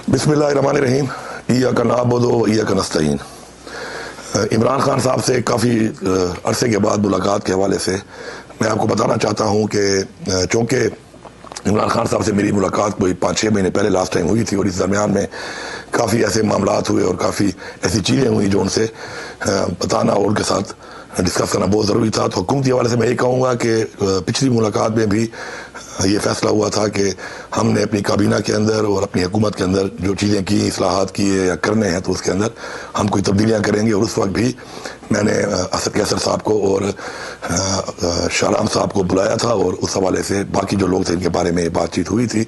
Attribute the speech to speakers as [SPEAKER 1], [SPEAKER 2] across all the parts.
[SPEAKER 1] बिस्मिल्लाहिर्रहमानिर्रहीम। इय्याका नअबुदु व इय्याका नस्तईन। इमरान खान साहब से काफ़ी अरसे के बाद मुलाकात के हवाले से मैं आपको बताना चाहता हूँ कि चूँकि इमरान खान साहब से मेरी मुलाकात कोई 5-6 महीने पहले लास्ट टाइम हुई थी और इस दरमियान में काफ़ी ऐसे मामलात हुए और काफ़ी ऐसी चीज़ें हुई जो उनसे बताना और उनके साथ डिस्कस करना बहुत ज़रूरी था। तो हुकूमती हवाले से मैं ये कहूँगा कि पिछली मुलाकात में भी ये फैसला हुआ था कि हमने अपनी काबीना के अंदर और अपनी हुकूमत के अंदर जो चीज़ें की, इस्लाहात किए या करने हैं, तो उसके अंदर हम कोई तब्दीलियाँ करेंगे। और उस वक्त भी मैंने असद कैसर साहब को और शाहराम साहब को बुलाया था और उस हवाले से बाकी जो लोग थे इनके बारे में बातचीत हुई थी,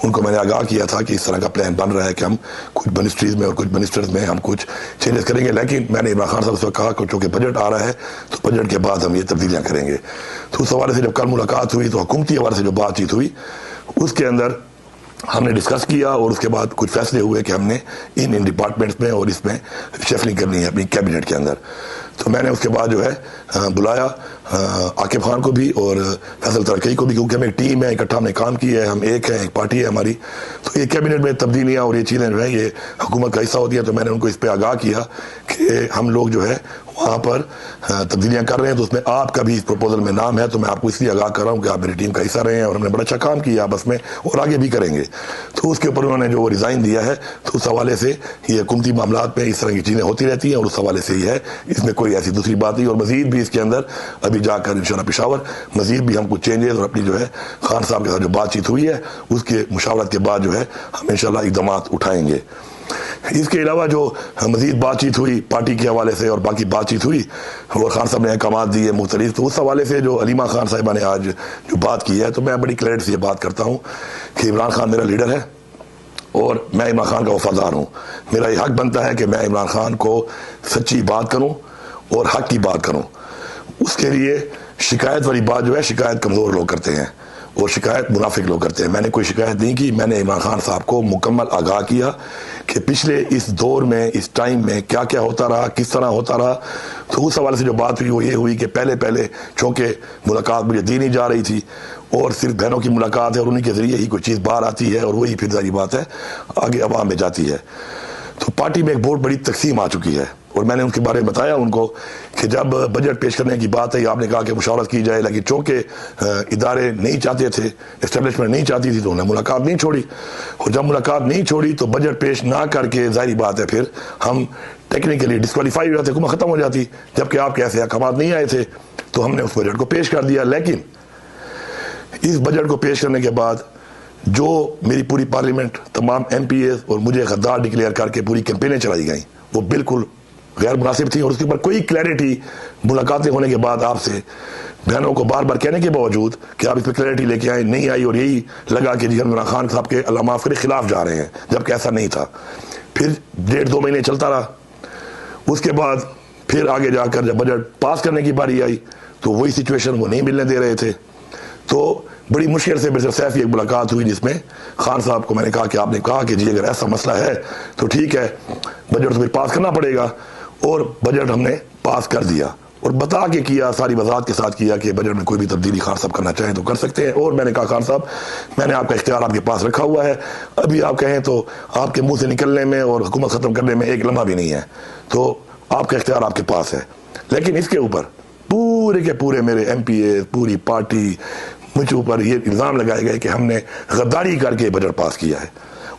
[SPEAKER 1] उनको मैंने आगाह किया था कि इस तरह का प्लान बन रहा है कि हम कुछ मिनिस्ट्रीज़ में और कुछ मिनिस्टर्स में हम कुछ चेंजेस करेंगे। लेकिन मैंने इमरान खान साहब से कहा कि चूँकि बजट आ रहा है तो बजट के बाद हम ये तब्दीलियाँ करेंगे। तो उस हवाले से जब कल मुलाकात हुई तो हुकूमती हवाले से जो बातचीत हुई उसके अंदर हमने डिस्कस किया और उसके बाद कुछ फैसले हुए कि हमने इन डिपार्टमेंट्स में और इसमें शफलिंग करनी है अपनी कैबिनेट के अंदर। तो मैंने उसके बाद जो है बुलाया आकिब खान को भी और फैसल तरकई को भी, क्योंकि हम एक टीम है, इकट्ठा हमने काम किया है, हम एक है, एक पार्टी है हमारी। तो ये कैबिनेट में तब्दीलियाँ और ये चीज़ें जो है ये हुकूमत का हिस्सा होती है। तो मैंने उनको इस पर आगाह किया कि हम लोग जो है वहाँ पर तब्दीलियाँ कर रहे हैं, तो उसमें आपका भी इस प्रपोजल में नाम है। तो मैं आपको इसलिए आगाह कर रहा हूँ कि आप मेरी टीम का हिस्सा रहे हैं और हमने बड़ा अच्छा काम किया आपस में और आगे भी करेंगे। तो उसके ऊपर उन्होंने जो रिज़ाइन दिया है, तो उस हवाले से ये हुकूमती मामलात में इस तरह की चीज़ें होती रहती हैं और उस हवाले से ही है, इसमें कोई ऐसी दूसरी बात नहीं। और मज़ीद भी इसके अंदर अभी जाकर इंशाअल्लाह पेशावर मज़ीद भी हम कुछ चेंजेस और अपनी जो है खान साहब के साथ जो बातचीत हुई है उसके मुशावरत के बाद जो है हम इंशाअल्लाह इक़दामात उठाएंगे। इसके अलावा जो मज़ीद बातचीत हुई पार्टी के हवाले से और बाकी बातचीत हुई और खान साहब ने अहकामात दिए मुख्तलिफ, तो उस हवाले से जो अलीमा खान साहिबा ने आज जो बात की है, तो मैं बड़ी क्लैरिटी से बात करता हूँ कि इमरान खान मेरा लीडर है और मैं इमरान खान का वफादार हूँ। मेरा ये हक बनता है कि मैं इमरान खान को सच्ची बात करूँ और हक की बात करूँ। उसके लिए शिकायत वाली बात जो है, शिकायत कमज़ोर लोग करते हैं और शिकायत मुनाफिक लोग करते हैं। मैंने कोई शिकायत नहीं की। मैंने इमरान खान साहब को मुकम्मल आगाह किया कि पिछले इस दौर में, इस टाइम में क्या क्या होता रहा, किस तरह होता रहा। तो उस हवाले से जो बात हुई वो ये हुई कि पहले चूँकि मुलाकात मुझे दी नहीं जा रही थी और सिर्फ बहनों की मुलाकात है और उन्हीं के ज़रिए ही कोई चीज़ बाहर आती है और वही फिर सारी बात है आगे अवाम में जाती है। तो पार्टी में एक बहुत बड़ी तकसीम आ चुकी है और मैंने उनके बारे में बताया उनको कि जब बजट पेश करने की बात है, आपने कहा कि मुशावरत की जाए, लेकिन चूँकि इदारे नहीं चाहते थे, इस्टेब्लिशमेंट नहीं चाहती थी, तो उन्हें मुलाकात नहीं छोड़ी। और जब मुलाकात नहीं छोड़ी तो बजट पेश ना करके जाहिर बात है फिर हम टेक्निकली डिस्क्वालीफाई हो जाते, हुकूमत ख़त्म हो जाती। जबकि आपके ऐसे अहकामात नहीं आए थे तो हमने उस बजट को पेश कर दिया। लेकिन इस बजट को पेश करने के बाद जो मेरी पूरी पार्लियामेंट, तमाम MPAs और मुझे गद्दार डिक्लेयर करके पूरी कैंपेनें चलाई गई, वो बिल्कुल गैर मुनासिब थी। और उसके ऊपर कोई क्लैरिटी मुलाकातें होने के बाद आपसे बहनों को बार बार कहने के बावजूद कि आप इस पर क्लैरिटी लेके आए, नहीं आई और यही लगा कि जी हम इमरान खान साहब के अल्लाह माफ़ करे खिलाफ जा रहे हैं, जबकि ऐसा नहीं था। फिर 1.5-2 महीने चलता रहा। उसके बाद फिर आगे जाकर जब बजट पास करने की बारी आई तो वही सिचुएशन वो नहीं मिलने दे रहे थे। तो बड़ी मुश्किल से मेरे साथ एक मुलाकात हुई जिसमें खान साहब को मैंने कहा कि आपने कहा कि जी अगर ऐसा मसला है तो ठीक है, बजट तो फिर पास करना पड़ेगा। और बजट हमने पास कर दिया और बता के किया, सारी वजाहत के साथ किया कि बजट में कोई भी तब्दीली खान साहब करना चाहें तो कर सकते हैं। और मैंने कहा खान साहब मैंने आपका इख्तियार आपके पास रखा हुआ है, अभी आप कहें तो आपके मुंह से निकलने में और हुकूमत ख़त्म करने में एक लम्हा भी नहीं है, तो आपका इख्तियार आपके पास है। लेकिन इसके ऊपर पूरे के पूरे मेरे MPA, पूरी पार्टी, मुझे ऊपर ये इल्ज़ाम लगाए गए कि हमने गद्दारी करके बजट पास किया है।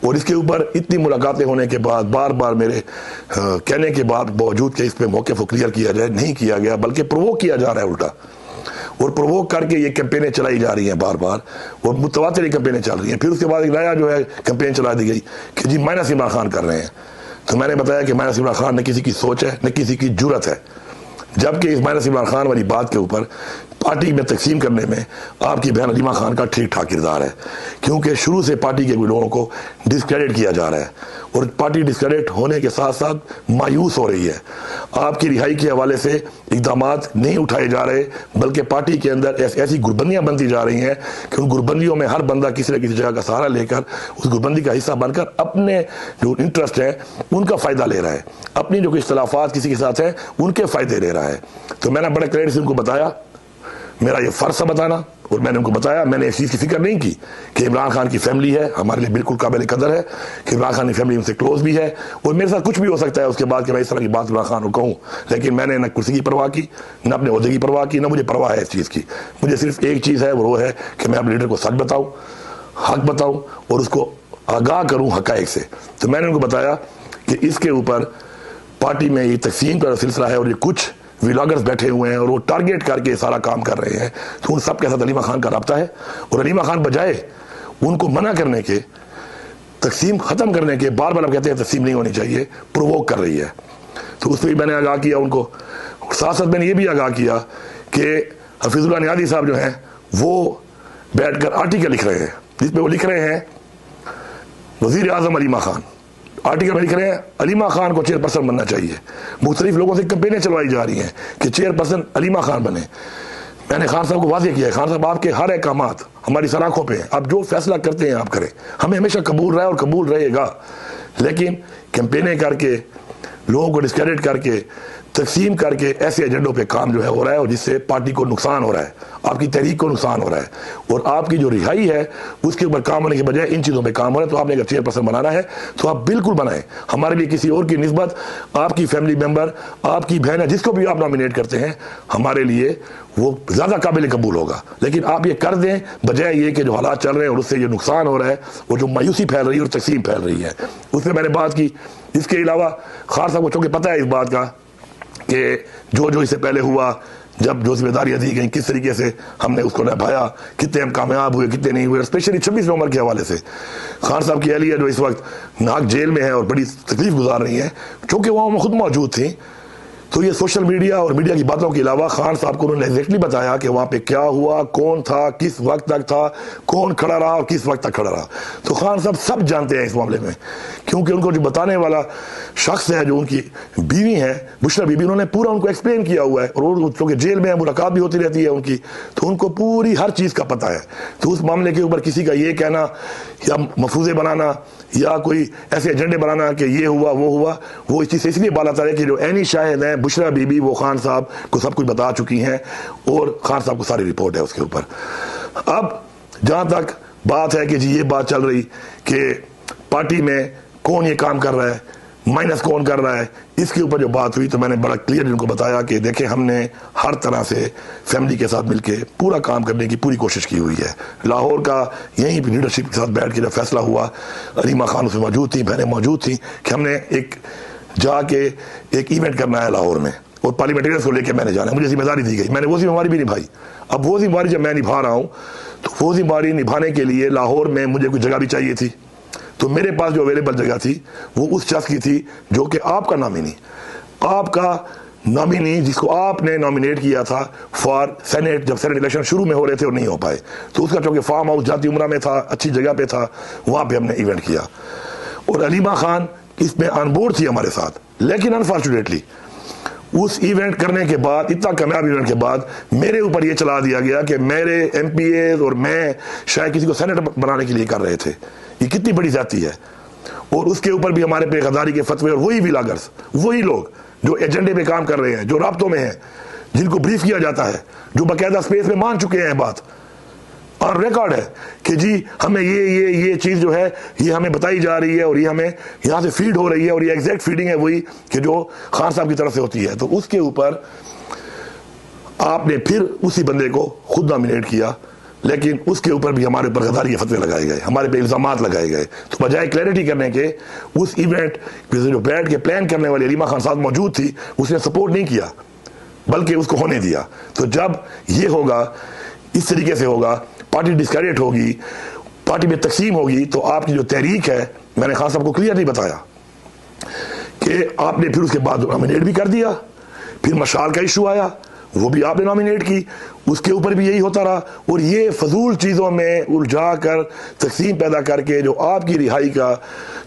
[SPEAKER 1] और इसके ऊपर इतनी मुलाकातें होने के बाद, बार बार मेरे कहने के बाद बावजूद कि इस पर मौक़िफ़ को क्लियर किया जाए, नहीं किया गया, बल्कि प्रोवोक किया जा रहा है उल्टा। और प्रोवोक करके ये कैंपेनें चलाई जा रही हैं बार बार और मुतवातिर कैंपेनें चल रही हैं। फिर उसके बाद एक नया जो है कैंपेन चला दी गई कि जी माइनस इमरान खान कर रहे हैं। तो मैंने बताया कि माइनस इमरान खान न किसी की सोच है न किसी की जुर्रत है, जबकि इस माइनस इमरान खान वाली बात के ऊपर पार्टी में तकसीम करने में आपकी बहन अलीमा खान का ठीक ठाक किरदार है, क्योंकि शुरू से पार्टी के लोगों को डिस्क्रेडिट किया जा रहा है और पार्टी डिस्क्रेडिट होने के साथ साथ मायूस हो रही है। आपकी रिहाई के हवाले से इक़दामात नहीं उठाए जा रहे, बल्कि पार्टी के अंदर ऐसी गुरबंदियाँ बनती जा रही हैं कि उन गुरबंदियों में हर बंदा किसी न किसी जगह का सहारा लेकर उस गुरबंदी का हिस्सा बनकर अपने जो इंटरेस्ट है उनका फ़ायदा ले रहा है, अपनी जो इख्तलाफात किसी के साथ हैं उनके फ़ायदे ले रहा है। तो मैंने बड़े क्लियर से उनको बताया मेरा ये फ़र्ज़ था बताना, और मैंने उनको बताया। मैंने इस चीज़ की फिक्र नहीं की कि इमरान खान की फैमिली है, हमारे लिए बिल्कुल काबिल कदर है कि इमरान खान की फैमिली उनसे क्लोज भी है, और मेरे साथ कुछ भी हो सकता है उसके बाद कि मैं इस तरह की बात इमरान खान को कहूँ। लेकिन मैंने न कुर्सी की परवाह की, न अपने ओहदे की परवाह की, न मुझे परवाह है इस चीज़ की। मुझे सिर्फ एक चीज़ है, वो है कि मैं अपने लीडर को सच बताऊँ, हक बताऊँ, और उसको आगाह करूँ हक़ाइक़ से। तो मैंने उनको बताया कि इसके ऊपर पार्टी में ये तकसीम का सिलसिला है, और ये कुछ व्लॉगर्स बैठे हुए हैं और वो टारगेट करके सारा काम कर रहे हैं। तो उन सब के साथ अलीमा खान का रब्ता है, और अलीमा खान बजाय उनको मना करने के, तकसीम ख़त्म करने के, बार बार आप कहते हैं तकसीम नहीं होनी चाहिए, प्रोवोक कर रही है। तो उस पर भी मैंने आगाह किया उनको। साथ साथ मैंने ये भी आगाह किया कि हफीजुल्लाह नियाज़ी साहब जो हैं वो बैठ कर आर्टिकल लिख रहे हैं, जिसमें वो लिख रहे हैं वज़ीर आज़म अलीमा खान, आर्टिकल में लिख रहे हैं अलीमा खान को चेयरपर्सन बनना चाहिए। मुख्तलिफ लोगों से कैंपेनें चलवाई जा रही हैं कि चेयरपर्सन अलीमा खान बने। मैंने खान साहब को वाज़ेह किया है, खान साहब आपके हर अहकामात हमारी सराखों पे हैं, आप जो फैसला करते हैं आप करें, हमें हमेशा कबूल रहा है और कबूल रहेगा। लेकिन कैंपेनें करके, लोगों को डिस्क्रेडिट करके, तकसीम करके ऐसे एजेंडों पे काम जो है हो रहा है, और जिससे पार्टी को नुकसान हो रहा है, आपकी तहरीक को नुकसान हो रहा है, और आपकी जो रिहाई है उसके ऊपर काम होने के बजाय इन चीज़ों पे काम हो रहा है। तो आपने अगर चेयरपर्सन बनाना है तो आप बिल्कुल बनाएं। हमारे लिए किसी और की निस्बत, आपकी फैमिली मेम्बर, आपकी बहन है, जिसको भी आप नॉमिनेट करते हैं, हमारे लिए वो ज़्यादा काबिल कबूल होगा। लेकिन आप ये कर दें बजाय ये कि जो हालात चल रहे हैं और उससे ये नुकसान हो रहा है, वो जो मायूसी फैल रही है और तकसीम फैल रही है, उसमें मैंने बात की। इसके अलावा खान साहब को चूँकि पता है इस बात का कि जो इससे पहले हुआ, जब जो जिम्मेदारियां दी गई किस तरीके से हमने उसको निभाया, कितने हम कामयाब हुए, कितने नहीं हुए। स्पेशली 26 नवंबर के हवाले से खान साहब की अहलिया जो इस वक्त नाक जेल में है और बड़ी तकलीफ गुजार रही है, चूँकि वहाँ खुद मौजूद थी, तो ये सोशल मीडिया और मीडिया की बातों के अलावा खान साहब को उन्होंने एग्जैक्टली बताया कि वहाँ पे क्या हुआ, कौन था, किस वक्त तक था, कौन खड़ा रहा और किस वक्त तक खड़ा रहा। तो खान साहब सब जानते हैं इस मामले में, क्योंकि उनको जो बताने वाला शख्स है, जो उनकी बीवी है बुशरा बीबी, उन्होंने पूरा उनको एक्सप्लेन किया हुआ है, और क्योंकि जेल में मुलाकात भी होती रहती है उनकी, तो उनको पूरी हर चीज़ का पता है। तो उस मामले के ऊपर किसी का ये कहना या मफूजे बनाना या कोई ऐसे एजेंडे बनाना कि ये हुआ वो हुआ, वो इस चीज़ से इसलिए बात आता है कि जो ऐनी शाहिद हैं बुशरा बीबी, वो खान साहब को सब कुछ बता चुकी हैं, और खान साहब को सारी रिपोर्ट है उसके ऊपर। अब जहाँ तक बात है कि जी ये बात चल रही कि पार्टी में कौन ये काम कर रहा है, माइनस कौन कर रहा है, इसके ऊपर जो बात हुई, तो मैंने बड़ा क्लियर उनको बताया कि देखें हमने हर तरह से फैमिली के साथ मिलके पूरा काम करने की पूरी कोशिश की हुई है। लाहौर का यहीं पर लीडरशिप के साथ बैठ के जब फैसला हुआ, अलीमा खान उसमें मौजूद थी, बहनें मौजूद थी, कि हमने एक जाके एक इवेंट करना है लाहौर में, और पार्लियामेंटेरियंस को लेकर मैंने जाना है, मुझे जिम्मेदारी दी गई, मैंने वो जिम्मेदारी भी निभाई। अब वो जिम्मेदारी जब मैं निभा रहा हूँ, तो वो जिम्मेदारी निभाने के लिए लाहौर में मुझे कुछ जगह भी चाहिए थी। तो मेरे पास जो अवेलेबल जगह थी वो उस शख्स की थी जो कि आपका नॉमिनी जिसको आपने नॉमिनेट किया था फॉर सेनेट, जब सेनेट इलेक्शन शुरू में हो रहे थे और नहीं हो पाए, तो उसका चूंकि फार्म हाउस जाती उम्रा में था, अच्छी जगह पे था, वहाँ पे हमने इवेंट किया, और अलीमा खान इसमें ऑनबोर्ड थी हमारे साथ। लेकिन अनफॉर्चुनेटली उस इवेंट करने के बाद, इतना कामयाब इवेंट के बाद, मेरे ऊपर ये चला दिया गया कि मेरे MPA और मैं शायद किसी को सेनेटर बनाने के लिए कर रहे थे। ये कितनी बड़ी जाती है। और उसके ऊपर भी हमारे पे गद्दारी के फतवे, और वही व्लॉगर्स, वही लोग जो एजेंडे पे काम कर रहे हैं, जो राब्तों में हैं, जिनको ब्रीफ किया जाता है, जो बाकायदा स्पेस में मान चुके हैं बात, और रिकॉर्ड है कि जी हमें ये चीज़ जो है ये हमें बताई जा रही है, और ये हमें यहाँ से फीड हो रही है, और ये एग्जैक्ट फीडिंग है वही कि जो खान साहब की तरफ से होती है। तो उसके ऊपर आपने फिर उसी बंदे को खुद नॉमिनेट किया, लेकिन उसके ऊपर भी हमारे ऊपर गद्दारी के फतवे लगाए गए, हमारे पे इल्जामात लगाए गए। तो बजाय क्लैरिटी करने के, उस इवेंट जो बैठ के प्लान करने वाली अलीमा खान साहब मौजूद थी, उसने सपोर्ट नहीं किया, बल्कि उसको होने दिया। तो जब ये होगा, इस तरीके से होगा, पार्टी डिस्क्रेडिट होगी, पार्टी में तकसीम होगी, तो आपकी जो तहरीक है, मैंने खान साहब को क्लियर नहीं बताया कि आपने फिर उसके बाद नॉमिनेट भी कर दिया, फिर मशाल का इशू आया, वो भी आपने नॉमिनेट की, उसके ऊपर भी यही होता रहा। और ये फजूल चीज़ों में उलझा कर तकसीम पैदा करके जो आपकी रिहाई का,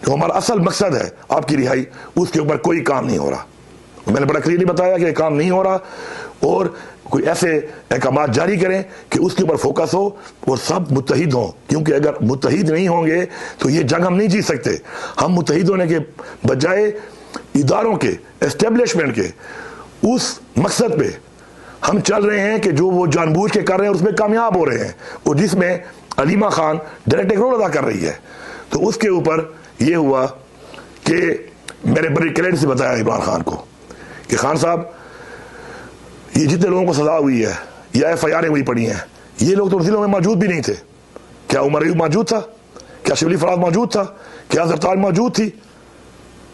[SPEAKER 1] जो हमारा असल मकसद है आपकी रिहाई, उसके ऊपर कोई काम नहीं हो रहा। मैंने बड़ा क्लियरली बताया कि काम नहीं हो रहा, और कोई ऐसे अहकाम जारी करें कि उसके ऊपर फोकस हो और सब मुत्तहिद हों, क्योंकि अगर मुत्तहिद नहीं होंगे तो ये जंग हम नहीं जीत सकते। हम मुत्तहिद होने के बजाय इदारों के, एस्टेब्लिशमेंट के उस मकसद पे हम चल रहे हैं कि जो वो जानबूझ के कर रहे हैं उसमें कामयाब हो रहे हैं, और जिसमें अलीमा खान डायरेक्ट एक रोल अदा कर रही है। तो उसके ऊपर यह हुआ कि मैंने बड़ी क्लैरिटी से बताया इमरान खान को कि खान साहब, ये जितने लोगों को सजा हुई है या FIR हुई पड़ी हैं, ये लोग तो जिलों में मौजूद भी नहीं थे। क्या उमर अयूब मौजूद था? क्या शिबली फराज मौजूद था? क्या जरताज मौजूद थी?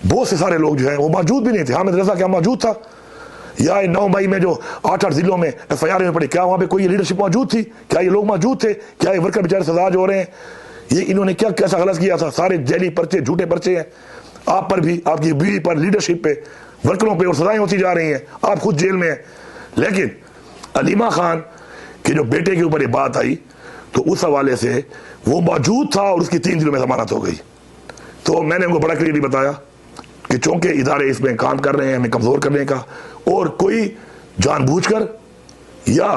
[SPEAKER 1] बहुत से सारे लोग जो हैं वो मौजूद भी नहीं थे। हामिद रजा क्या मौजूद था? या 9 मई में जो 8 जिलों में FIR में पड़ी, क्या वहां पे कोई लीडरशिप मौजूद थी? क्या ये लोग मौजूद थे? क्या ये वर्कर बेचारे सजा जो हो रहे हैं, ये इन्होंने क्या कैसा गलत किया था? सारे जैली पर्चे, झूठे पर्चे हैं आप पर भी, आपकी बीवी पर, लीडरशिप पे, वर्करों पे, और सजाएं होती जा रही हैं। आप खुद जेल में हैं। लेकिन अलीमा खान के जो बेटे के ऊपर ये बात आई, तो उस हवाले से वो मौजूद था और उसकी 3 दिनों में जमानत हो गई। तो मैंने उनको बड़ा क्लियरली बताया कि चूंकि इदारे इसमें काम कर रहे हैं हमें कमजोर करने का, और कोई जानबूझकर या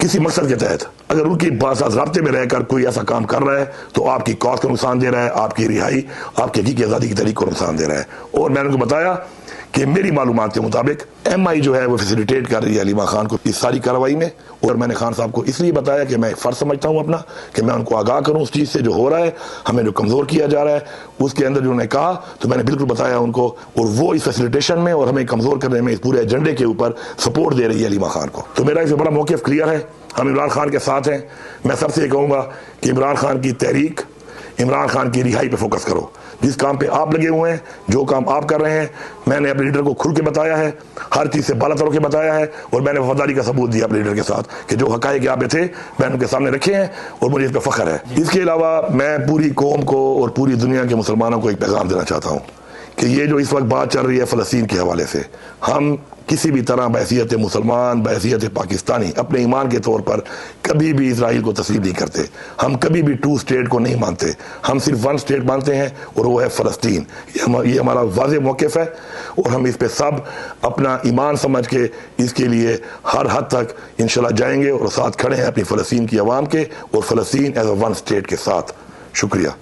[SPEAKER 1] किसी मकसद के तहत अगर उनकी साथ राब्ते में रहकर कोई ऐसा काम कर रहा है तो आपकी कॉज को नुकसान दे रहा है, आपकी रिहाई, आपकी हकीकी आज़ादी की तरीक को नुकसान दे रहा है। और मैंने उनको बताया कि मेरी मालूमात के मुताबिक MI जो है वो फैसिलिटेट कर रही है अलीमा खान को इस सारी कार्रवाई में। और मैंने खान साहब को इसलिए बताया कि मैं फ़र्ज समझता हूँ अपना कि मैं उनको आगाह करूँ उस चीज़ से जो हो रहा है, हमें जो कमज़ोर किया जा रहा है उसके अंदर जो उन्होंने कहा, तो मैंने बिल्कुल बताया उनको, और वो इस फैसिलिटेशन में और हमें कमज़ोर करने में इस पूरे एजेंडे के ऊपर सपोर्ट दे रही है अलीमा खान को। तो मेरा इसमें बड़ा मौक़िफ़ क्लियर है, हम इमरान खान के साथ हैं। मैं सबसे ये कहूँगा कि इमरान खान की तहरीक, इमरान खान की रिहाई पे फोकस करो। जिस काम पे आप लगे हुए हैं, जो काम आप कर रहे हैं, मैंने अपने लीडर को खुल के बताया है, हर चीज़ से बाला तोड़ के बताया है, और मैंने वफादारी का सबूत दिया अपने लीडर के साथ कि जो हक़ाइक़ यहाँ पे थे मैंने उनके सामने रखे हैं, और मुझे इस पर फ़ख्र है। इसके अलावा मैं पूरी कौम को और पूरी दुनिया के मुसलमानों को एक पैगाम देना चाहता हूँ कि ये जो इस वक्त बात चल रही है फ़लस्तीन के हवाले से, हम किसी भी तरह बहैसियत मुसलमान, बहैसियत पाकिस्तानी, अपने ईमान के तौर पर कभी भी इसराइल को तस्लीम नहीं करते। हम कभी भी 2 स्टेट को नहीं मानते, हम सिर्फ 1 स्टेट मानते हैं, और वो है फ़लस्तीन। ये हमारा वाज़ेह मौक़िफ़ है, और हम इस पे सब अपना ईमान समझ के इसके लिए हर हद तक इंशाल्लाह जाएंगे, और साथ खड़े हैं अपनी फ़लस्तीन की आवाम के, और फ़लस्तीन एज अ 1 स्टेट के साथ। शुक्रिया।